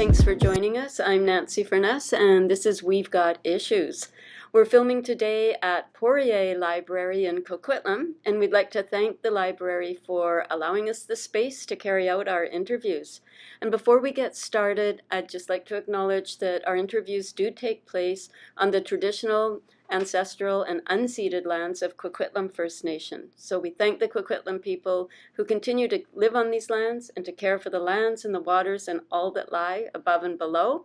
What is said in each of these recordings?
Thanks for joining us. I'm Nancy Furness, and this is We've Got Issues. We're filming today at Poirier Library in Coquitlam, and we'd like to thank the library for allowing us the space to carry out our interviews. And before we get started, I'd just like to acknowledge that our interviews do take place on the traditional, ancestral, and unceded lands of Coquitlam First Nation. So we thank the Coquitlam people who continue to live on these lands and to care for the lands and the waters and all that lie above and below.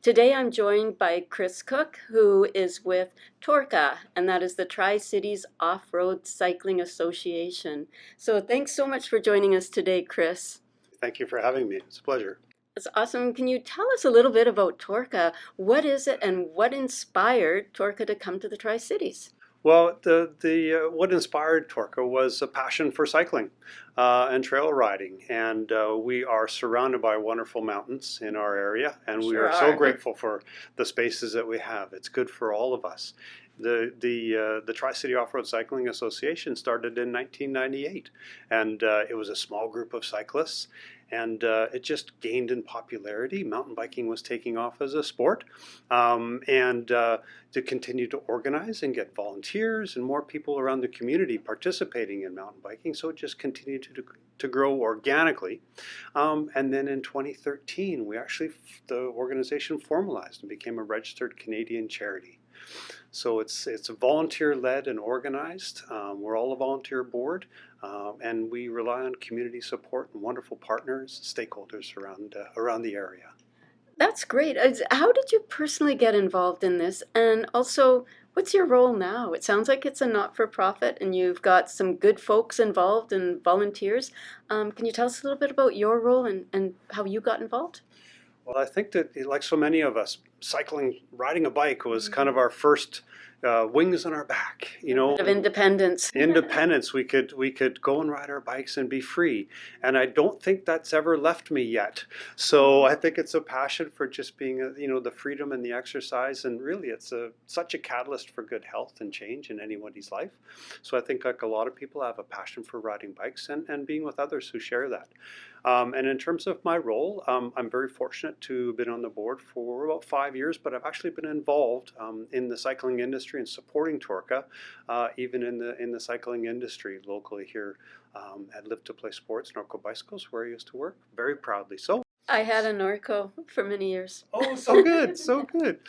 Today I'm joined by Chris Cook, who is with TORCA, and that is the Tri-Cities Off-Road Cycling Association. So thanks so much for joining us today, Chris. Thank you for having me. It's a pleasure. It's awesome. Can you tell us a little bit about TORCA? What is it and what inspired TORCA to come to the Tri-Cities? Well, what inspired TORCA was a passion for cycling and trail riding, and we are surrounded by wonderful mountains in our area, and we are so grateful for the spaces that we have. It's good for all of us. The Tri-City Off-Road Cycling Association started in 1998, and it was a small group of cyclists, and it just gained in popularity. Mountain biking was taking off as a sport, and to continue to organize and get volunteers and more people around the community participating in mountain biking, so it just continued to grow organically. And then in 2013, the organization formalized and became a registered Canadian charity. So it's volunteer-led and organized. We're all a volunteer board, and we rely on community support and wonderful partners, stakeholders around the area. That's great. How did you personally get involved in this? And also, what's your role now? It sounds like it's a not-for-profit, and you've got some good folks involved and volunteers. Can you tell us a little bit about your role and how you got involved? Well, I think that, like so many of us, riding a bike was kind of our first wings on our back, you know. Of independence. Independence. We could go and ride our bikes and be free, and I don't think that's ever left me yet. So I think it's a passion for just being, the freedom and the exercise, and really, it's such a catalyst for good health and change in anybody's life. So I think, like a lot of people, have a passion for riding bikes and being with others who share that. And in terms of my role, I'm very fortunate to have been on the board for about 5 years, but I've actually been involved in the cycling industry and supporting TORCA, even in the cycling industry locally here at Live to Play Sports, Norco Bicycles, where I used to work, very proudly so. I had a Norco for many years. Oh, so good, so good.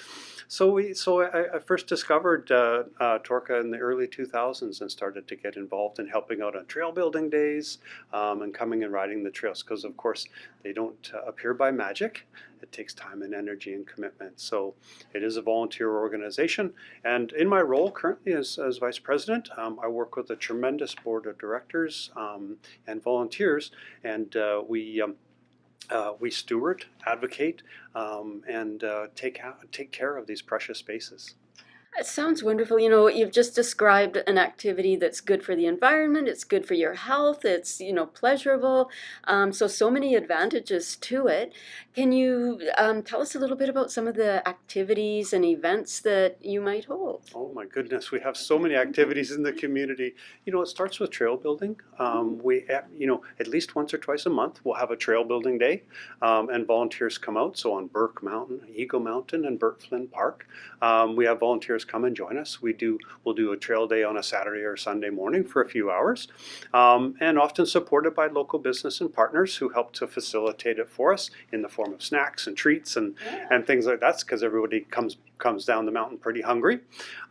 So I first discovered TORCA in the early 2000s and started to get involved in helping out on trail building days and coming and riding the trails, because of course they don't appear by magic. It takes time and energy and commitment. So it is a volunteer organization, and in my role currently as vice president, I work with a tremendous board of directors and volunteers, and we steward, advocate, and take care of these precious spaces. It sounds wonderful. You know, you've just described an activity that's good for the environment, it's good for your health, it's, pleasurable. So many advantages to it. Can you tell us a little bit about some of the activities and events that you might hold? Oh my goodness, we have so many activities in the community. It starts with trail building. We, at least once or twice a month, we'll have a trail building day, and volunteers come out. So on Burke Mountain, Eagle Mountain, and Burt Flynn Park, we have volunteers come and join us. We'll do a trail day on a Saturday or Sunday morning for a few hours, and often supported by local business and partners who help to facilitate it for us in the form of snacks and treats and things like that, because everybody comes down the mountain pretty hungry.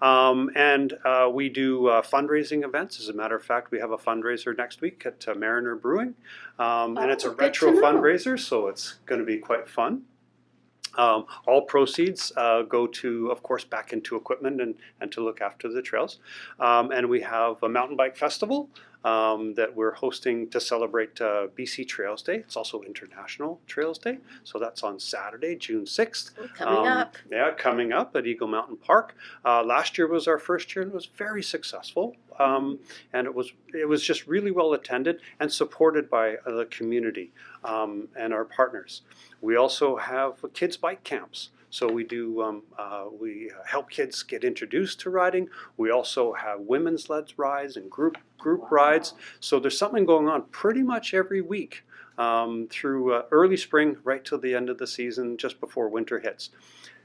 And we do fundraising events. As a matter of fact, we have a fundraiser next week at Mariner Brewing, and it's a retro fundraiser, so it's going to be quite fun. All proceeds go to, of course, back into equipment and to look after the trails. And we have a mountain bike festival that we're hosting to celebrate BC Trails Day. It's also International Trails Day. So that's on Saturday, June 6th. Coming up. Yeah, coming up at Eagle Mountain Park. Last year was our first year and it was very successful. And it was just really well attended and supported by the community and our partners. We also have kids' bike camps. So we do, we help kids get introduced to riding. We also have women's led rides and group rides. So there's something going on pretty much every week through early spring right till the end of the season, just before winter hits.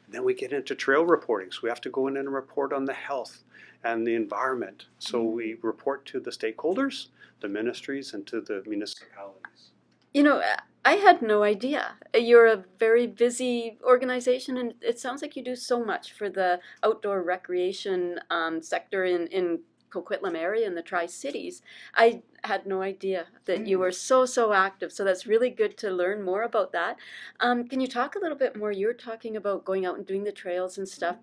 Then we get into trail reporting. So we have to go in and report on the health and the environment. So we report to the stakeholders, the ministries, and to the municipalities. You know, I had no idea. You're a very busy organization, and it sounds like you do so much for the outdoor recreation sector in Coquitlam area and the Tri-Cities. I had no idea that you were so active, so that's really good to learn more about that. Can you talk a little bit more? You're talking about going out and doing the trails and stuff.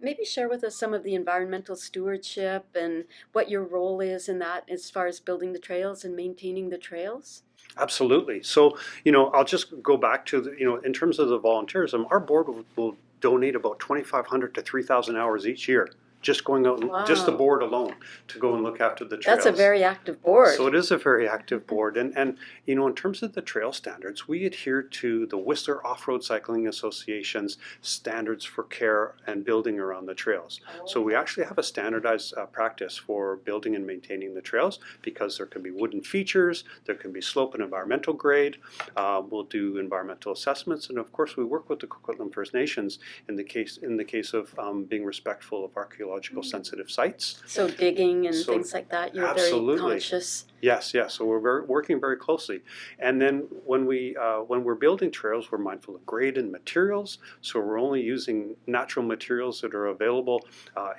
Maybe share with us some of the environmental stewardship and what your role is in that as far as building the trails and maintaining the trails. Absolutely. So, I'll just go back to, in terms of the volunteerism, our board will donate about 2,500 to 3,000 hours each year, just going out, just the Wow. board alone, to go and look after the trails. That's a very active board. So it is a very active board. And in terms of the trail standards, we adhere to the Whistler Off-Road Cycling Association's standards for care and building around the trails. So we actually have a standardized practice for building and maintaining the trails, because there can be wooden features, there can be slope and environmental grade. We'll do environmental assessments, and of course we work with the Coquitlam First Nations in the case of being respectful of archaeological sensitive sites. So digging and So, things like that, you're absolutely. very conscious. Yes. So we're working very closely. And then when we're building trails, we're mindful of grade and materials. So we're only using natural materials that are available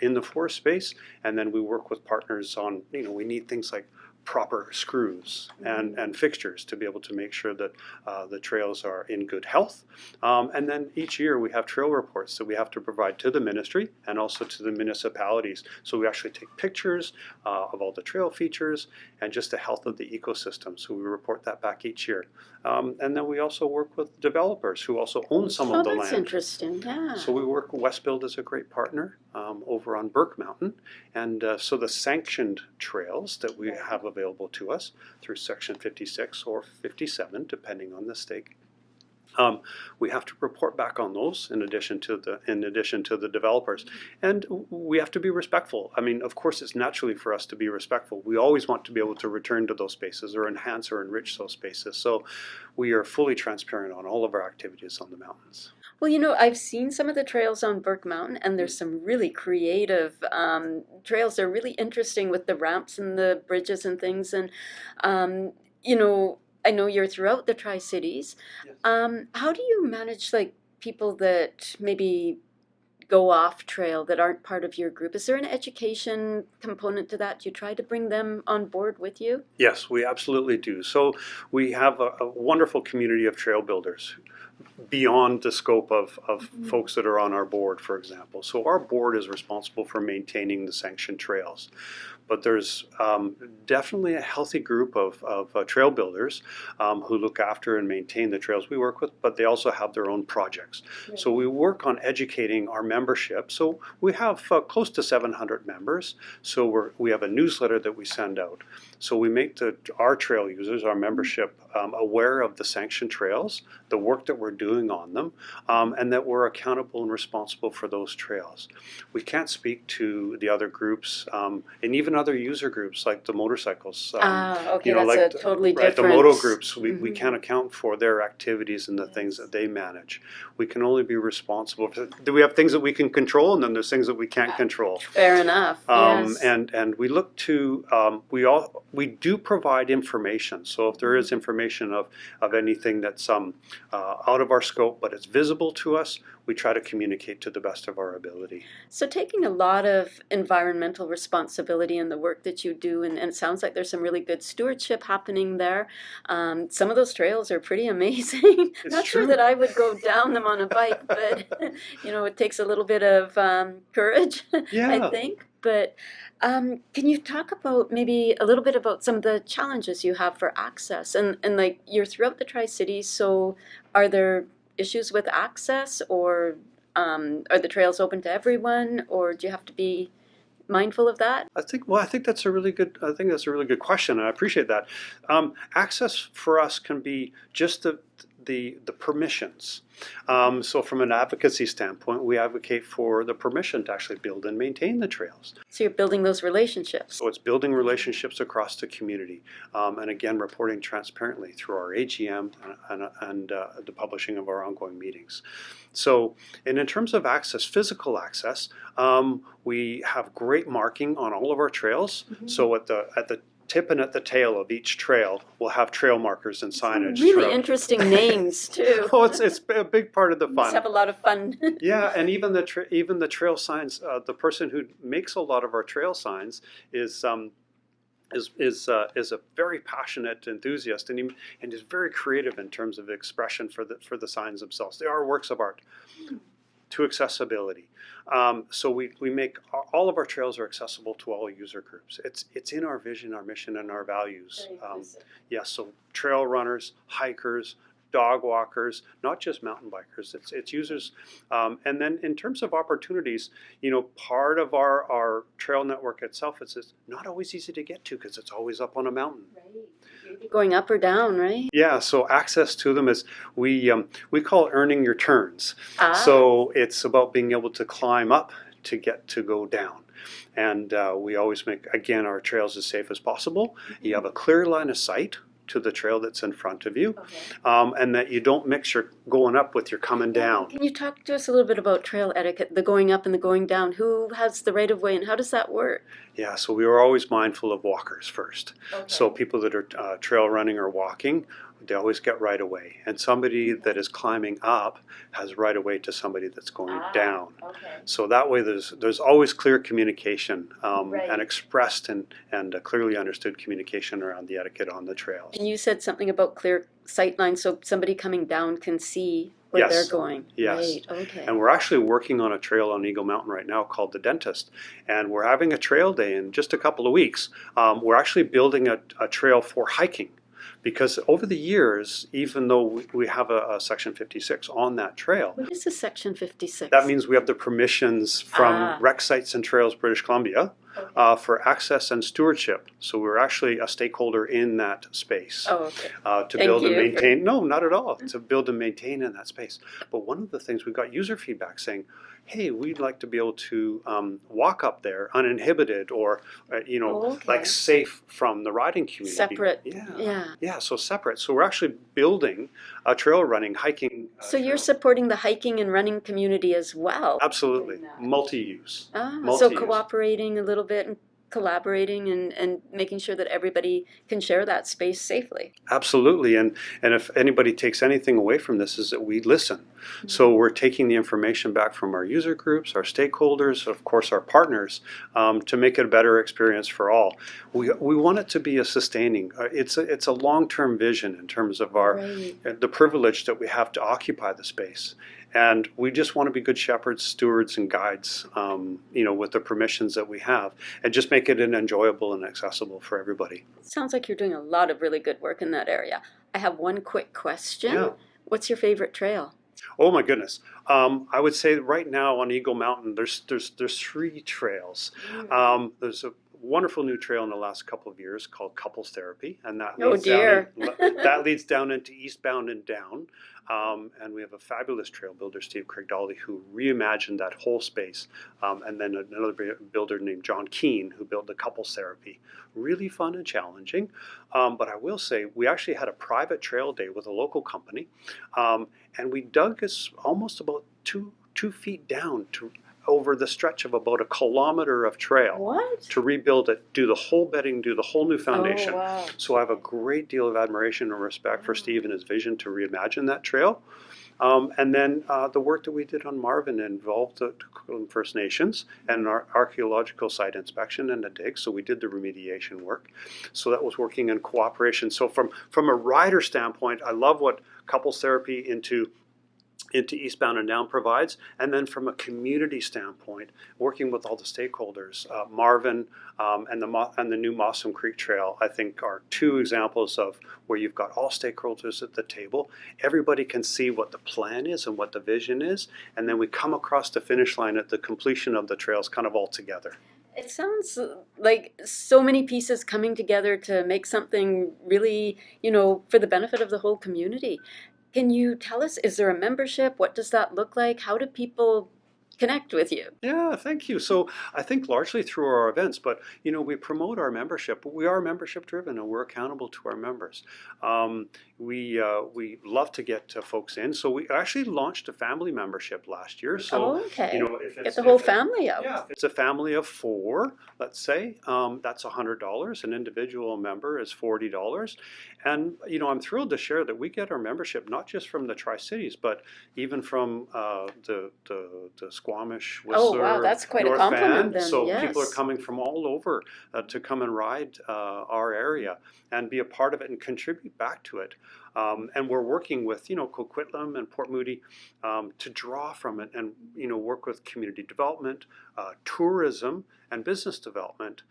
in the forest space. And then we work with partners on, we need things like proper screws and fixtures to be able to make sure that the trails are in good health. And then each year we have trail reports that we have to provide to the ministry and also to the municipalities. So we actually take pictures of all the trail features and just the health of the ecosystem. So we report that back each year. And then we also work with developers who also own some of the Oh, that's land. interesting, yeah. So we work, Westbuild is a great partner over on Burke Mountain. And so the sanctioned trails that we have available to us through Section 56 or 57, depending on the stake, we have to report back on those in addition to the developers. And we have to be respectful. I mean, of course, it's naturally for us to be respectful. We always want to be able to return to those spaces or enhance or enrich those spaces. So we are fully transparent on all of our activities on the mountains. Well, I've seen some of the trails on Burke Mountain, and there's some really creative trails. They're really interesting with the ramps and the bridges and things. And, I know you're throughout the Tri-Cities. Yes. How do you manage, like, people that maybe go off trail that aren't part of your group? Is there an education component to that? Do you try to bring them on board with you? Yes, we absolutely do. So we have a wonderful community of trail builders beyond the scope of folks that are on our board, for example. So our board is responsible for maintaining the sanctioned trails. But there's definitely a healthy group of trail builders who look after and maintain the trails we work with, but they also have their own projects. Right. So we work on educating our membership. So we have close to 700 members. So we have a newsletter that we send out. So we make our trail users, our membership, aware of the sanctioned trails, the work that we're doing on them, and that we're accountable and responsible for those trails. We can't speak to the other groups, and even other user groups like the motorcycles. Okay, that's a totally different. The moto groups, we can't account for their activities and the things that they manage. We can only be responsible for. Do we have things that we can control, and then there's things that we can't control? Fair enough. Yes. And we look to we do provide information. So if there is information of anything that's out of our scope, but it's visible to us, we try to communicate to the best of our ability. So taking a lot of environmental responsibility in the work that you do, and it sounds like there's some really good stewardship happening there. Some of those trails are pretty amazing. It's Not true. sure that I would go down them on a bike, but it takes a little bit of courage, Yeah. I think. But can you talk about maybe a little bit about some of the challenges you have for access? And like you're throughout the Tri-Cities, so are there issues with access, or are the trails open to everyone, or do you have to be mindful of that? I think that's a really good. I think that's a really good question, and I appreciate that. Access for us can be just the permissions. So from an advocacy standpoint, we advocate for the permission to actually build and maintain the trails. So you're building those relationships. So it's building relationships across the community, and again, reporting transparently through our AGM and the publishing of our ongoing meetings. So, and in terms of access, physical access, we have great marking on all of our trails. So at the tip and at the tail of each trail, we'll have trail markers and signage. Really interesting names too. Oh, it's a big part of the fun. Just have a lot of fun. Yeah, and even the trail signs. The person who makes a lot of our trail signs is a very passionate enthusiast, and is very creative in terms of expression for the signs themselves. They are works of art. To accessibility. So we make all of our trails are accessible to all user groups. It's in our vision, our mission, and our values. Yes, so trail runners, hikers, dog walkers, not just mountain bikers. It's users. And then in terms of opportunities, part of our trail network itself is not always easy to get to because it's always up on a mountain. Right. Going up or down, right? Yeah, so access to them is we call it earning your turns. So it's about being able to climb up to get to go down. And we always make, again, our trails as safe as possible. You have a clear line of sight to the trail that's in front of you, and that you don't mix your going up with your coming down. Can you talk to us a little bit about trail etiquette, the going up and the going down? Who has the right of way and how does that work? Yeah, so we are always mindful of walkers first. So people that are trail running or walking, they always get right of way. And somebody that is climbing up has right of way to somebody that's going down. So that way there's always clear communication and expressed and clearly understood communication around the etiquette on the trails. And you said something about clear sight lines so somebody coming down can see where they're going. Yes. Right. Okay. And we're actually working on a trail on Eagle Mountain right now called the Dentist. And we're having a trail day in just a couple of weeks. We're actually building a trail for hiking. Because over the years, even though we have a Section 56 on that trail. What is a Section 56? That means we have the permissions from Rec Sites and Trails British Columbia for access and stewardship. So we're actually a stakeholder in that space to build and maintain. No, not at all. To build and maintain in that space. But one of the things, we've got user feedback saying, hey, we'd like to be able to walk up there uninhibited or, like safe from the riding community. Separate. Yeah, so separate. So we're actually building a trail running, hiking. So you're supporting the hiking and running community as well. Absolutely. Multi-use. So cooperating a little bit and collaborating and making sure that everybody can share that space safely. Absolutely. And if anybody takes anything away from this is that we listen. So we're taking the information back from our user groups, our stakeholders, of course our partners, to make it a better experience for all. We want it to be a sustaining, it's a long-term vision in terms of the privilege that we have to occupy the space. And we just want to be good shepherds, stewards, and guides, with the permissions that we have, and just make it enjoyable and accessible for everybody. Sounds like you're doing a lot of really good work in that area. I have one quick question. Yeah. What's your favorite trail? Oh my goodness! I would say right now on Eagle Mountain, there's 3 trails. There's a wonderful new trail in the last couple of years called Couples Therapy, and that leads down into Eastbound and Down. And we have a fabulous trail builder, Steve Craig-Dolly, who reimagined that whole space. And then another builder named John Keane, who built the Couples Therapy. Really fun and challenging. But I will say, we actually had a private trail day with a local company. And we dug almost about two feet down over the stretch of about 1 kilometer of trail to rebuild it, do the whole bedding, do the whole new foundation. So I have a great deal of admiration and respect for Steve and his vision to reimagine that trail. And then the work that we did on Marvin involved the First Nations and our archaeological site inspection and a dig. So we did the remediation work. So that was working in cooperation. So from a rider standpoint, I love what Couples Therapy into Eastbound and Down provides, and then from a community standpoint, working with all the stakeholders, Marvin and the new Mossum Creek Trail, I think are 2 examples of where you've got all stakeholders at the table. Everybody can see what the plan is and what the vision is, and then we come across the finish line at the completion of the trails kind of all together. It sounds like so many pieces coming together to make something really, for the benefit of the whole community. Can you tell us, is there a membership? What does that look like? How do people connect with you? Yeah, thank you. So I think largely through our events, but we promote our membership. But we are membership driven, and we're accountable to our members. Um, we love to get folks in. So we actually launched a family membership last year. So Oh, okay. if Get it's the whole if it's family out. yeah, if it's a family of four, let's say, that's $100. An individual member is $40, and I'm thrilled to share that we get our membership not just from the Tri-Cities, but even from the Squamish, Oh, wow, Whistler, that's quite a North compliment Van. then, So people are yes. coming from all over to come and ride our area and be a part of it and contribute back to it. And we're working with Coquitlam and Port Moody to draw from it and work with community development, tourism, and business development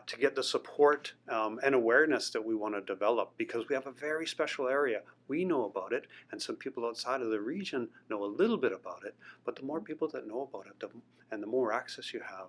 to get the support and awareness that we want to develop, because we have a very special area. We know about it, and some people outside of the region know a little bit about it. But the more people that know about it, and the more access you have,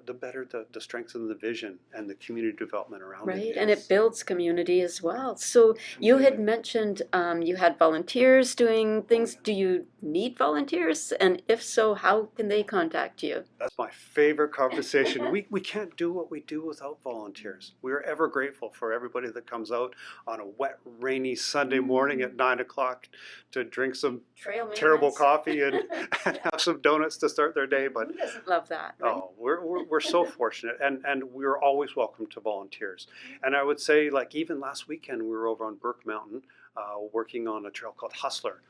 the better the strength of the vision and the community development around it Right, is. and it builds community as well. So you had mentioned you had volunteers doing things. Do you need volunteers? And if so, how can they contact you? That's my favorite conversation. We can't do what we do without volunteers. We are ever grateful for everybody that comes out on a wet, rainy Sunday morning at 9 o'clock to drink some Trail terrible maintenance. coffee and have some donuts to start their day. But Who doesn't love that, right? oh, we're so fortunate, and we're always welcome to volunteers. And I would say, like even last weekend, we were over on Burke Mountain working on a trail called Hustler,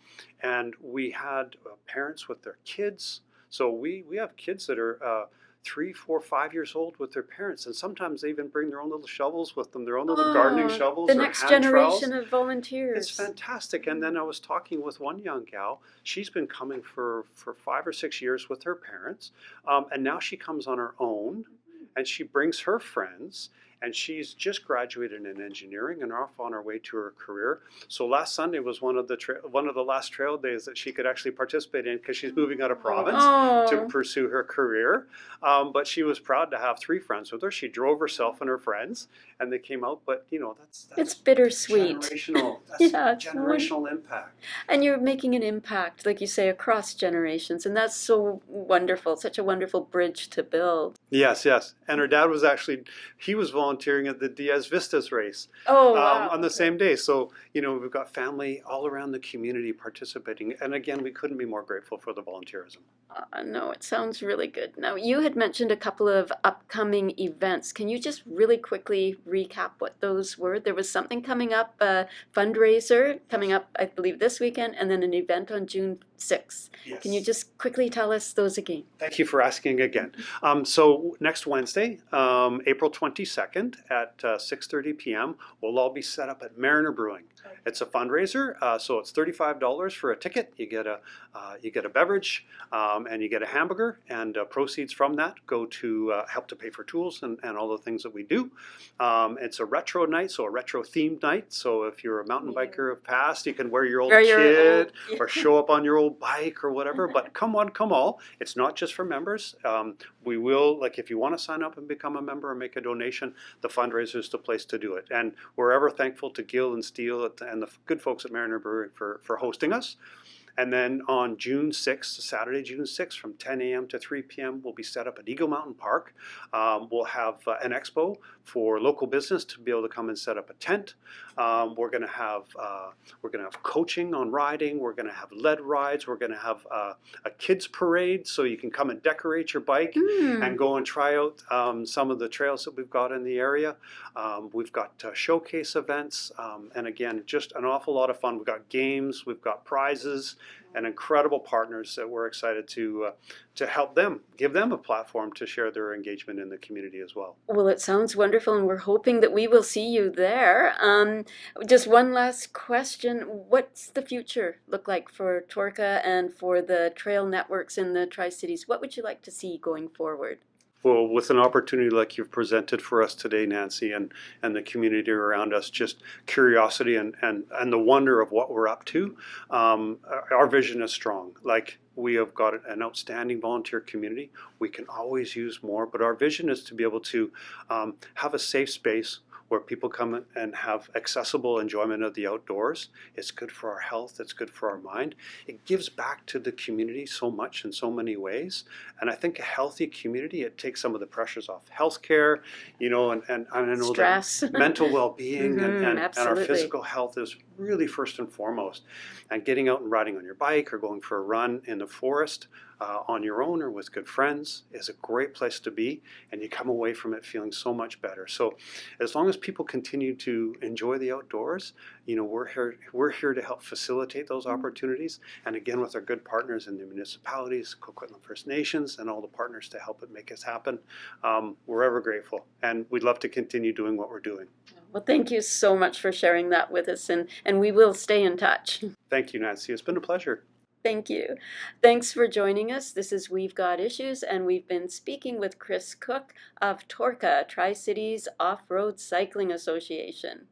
and we had parents with their kids. So we have kids that are 3, 4, 5 years old with their parents, and sometimes they even bring their own little shovels with them, their own little gardening shovels The or next hand trowels. generation of volunteers. It's fantastic. And then I was talking with one young gal. She's been coming for 5 or 6 years with her parents, and now she comes on her own, and she brings her friends. And she's just graduated in engineering and off on her way to her career. So last Sunday was one of the last trail days that she could actually participate in, because she's moving out of province to pursue her career. But she was proud to have 3 friends with her. She drove herself and her friends, and they came out. But that's It's bittersweet. generational. That's Yeah, it's generational impact. And you're making an impact, like you say, across generations, and that's so wonderful, such a wonderful bridge to build. Yes, yes. And her dad was he was volunteering at the Diaz Vistas race Oh, wow. on the same day. So, we've got family all around the community participating. And again, we couldn't be more grateful for the volunteerism. No, it sounds really good. Now, you had mentioned a couple of upcoming events. Can you just really quickly recap what those were? There was something coming up, a fundraiser coming up, I believe, this weekend, and then an event on June 6th. Yes. Can you just quickly tell us those again? Thank you for asking again. So next Wednesday, April 22nd at 6:30 p.m., we'll all be set up at Mariner Brewing. It's a fundraiser, so it's $35 for a ticket. You get a beverage, and you get a hamburger, and proceeds from that go to help to pay for tools and all the things that we do. It's a retro night, so a retro themed night. So if you're a mountain biker of past, you can wear your old kit or show up on your old bike or whatever. But come on, come all. It's not just for members. We will, like, if you want to sign up and become a member and make a donation, the fundraiser is the place to do it. And we're ever thankful to Gil and Steele and the good folks at Mariner Brewing for hosting us. And then on June 6th, Saturday, June 6th, from 10 a.m. to 3 p.m., we'll be set up at Eagle Mountain Park. We'll have an expo for local business to be able to come and set up a tent. We're going to have coaching on riding. We're going to have lead rides. We're going to have a kids parade, so you can come and decorate your bike and go and try out some of the trails that we've got in the area. We've got showcase events, and again, just an awful lot of fun. We've got games. We've got prizes. And incredible partners that we're excited to help them, give them a platform to share their engagement in the community as well. Well, it sounds wonderful, and we're hoping that we will see you there. Just one last question. What's the future look like for TORCA and for the trail networks in the Tri-Cities? What would you like to see going forward? Well, with an opportunity like you've presented for us today, Nancy, and the community around us, just curiosity and the wonder of what we're up to, our vision is strong. Like, we have got an outstanding volunteer community. We can always use more, but our vision is to be able to have a safe space where people come and have accessible enjoyment of the outdoors. It's good for our health. It's good for our mind. It gives back to the community so much in so many ways. And I think a healthy community, it takes some of the pressures off healthcare, and I know Stress. that mental well-being and our Absolutely. physical health is really first and foremost. And getting out and riding on your bike or going for a run in the forest on your own or with good friends is a great place to be, and you come away from it feeling so much better. So as long as people continue to enjoy the outdoors, we're here to help facilitate those opportunities. And again, with our good partners in the municipalities, Coquitlam First Nations, and all the partners to help it make us happen, we're ever grateful. And we'd love to continue doing what we're doing. Well, thank you so much for sharing that with us, and we will stay in touch. Thank you, Nancy. It's been a pleasure. Thank you. Thanks for joining us. This is We've Got Issues, and we've been speaking with Chris Cook of TORCA, Tri-Cities Off-Road Cycling Association.